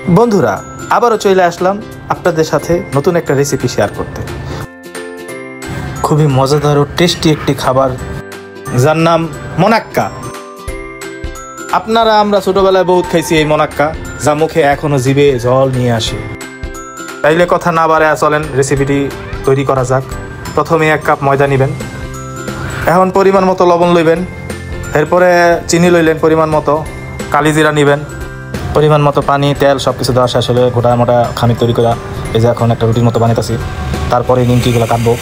বন্ধুরা, আবারও চলে আসলাম আপনাদের সাথে নতুন একটা রেসিপি শেয়ার করতে। খুবই মজাদার ও টেস্টি একটি খাবার, যার নাম মোনাক্কা। আমরা ছোটবেলায় বহুত খাইছি এই মোনাক্কা, যা মুখে এখনো জিভে জল নিয়ে আসে। তাইলে কথা না বাড়ায় চলেন রেসিপিটি তৈরি করা যাক। প্রথমে 1 কাপ ময়দা নেবেন। এখন পরিমাণ মতো লবণ লইবেন। এরপরে চিনি লইলেন পরিমাণ মতো। কালিজিরা নেবেন। পরিমাণ মতো পানি, তেল সব কিছু দেওয়া শেষ হলে গোটা মোটা খামির তৈরি করা। এই যে এখন একটা রুটির মতো বানাইতেছি। তারপরে নিমকিগুলো কাটবো।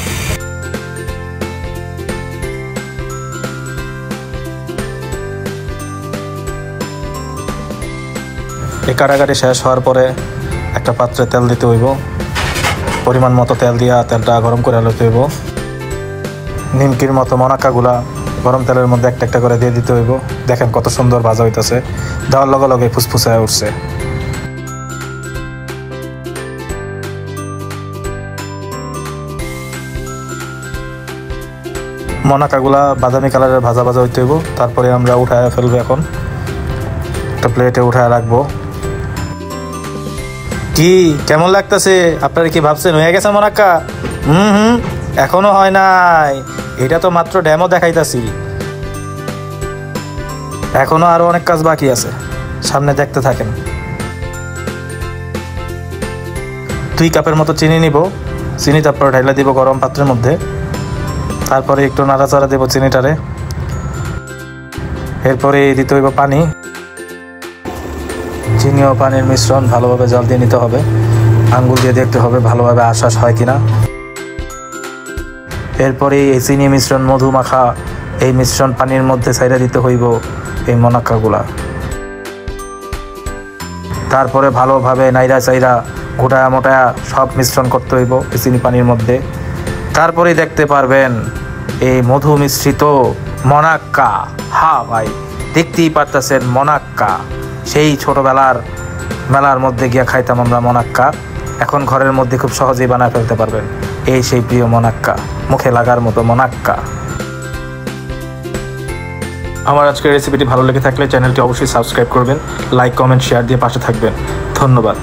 এই কাটাকাটি শেষ হওয়ার পরে একটা পাত্রে তেল দিতে হইব। পরিমাণ মতো তেল দিয়া তেলটা গরম করে আলতে হইব। নিমকির মতো মোনাক্কাগুলা গরম তেলের মধ্যে একটা একটা করে দিয়ে দিতে হইব। দেখেন কত সুন্দর ভাজা হইতেছে। দেওয়ার লগে লগে ফুসফুসায় উঠছে। মোনাক্কাগুলা বাদামি কালারের ভাজা ভাজা হইতে হইব। তারপরে আমরা উঠায় ফেলবো। এখন একটা প্লেটে উঠায় রাখবো। কি কেমন লাগতেছে? আপনারা কি ভাবছেন হয়ে গেছে মোনাক্কা? এখনো হয় নাই। এটা তো মাত্র ডেমো দেখাইতাছি। এখনো আরো অনেক কাজ বাকি আছে, সামনে দেখতে থাকেন। 2 কাপের মতো চিনি নিব। চিনি তারপর ঢাইলা দিব গরম পাত্রের মধ্যে। তারপরে একটু নাড়াচাড়া দেব চিনিটারে। এরপরে দিতে হইব পানি। চিনি ও পানির মিশ্রণ ভালোভাবে জল দিয়ে নিতে হবে। আঙ্গুল দিয়ে দেখতে হবে ভালোভাবে আশ্বাস হয় কিনা। এরপরে এই চিনি মিশ্রণ, মধু মাখা এই মিশ্রণ পানির মধ্যে ছাইড়া দিতে হইব এই মোনাক্কাগুলা। তারপরে ভালোভাবে নাইরা চাইরা গোটায়া মোটায়া সব মিশ্রণ করতে হইব এই চিনি পানির মধ্যে। তারপরেই দেখতে পারবেন এই মধু মিশ্রিত মোনাক্কা। হ্যাঁ ভাই, দেখতেই পারতেছেন মোনাক্কা। সেই ছোটবেলার মেলার মধ্যে গিয়া খাইতাম আমরা মোনাক্কা। এখন ঘরের মধ্যে খুব সহজেই বানায় ফেলতে পারবেন এই সেই প্রিয় মোনাক্কা, মুখে লাগার মতো মোনাক্কা। আমার আজকের রেসিপিটি ভালো লেগে থাকলে চ্যানেলটি অবশ্যই সাবস্ক্রাইব করবেন, লাইক, কমেন্ট, শেয়ার দিয়ে পাশে থাকবেন। ধন্যবাদ।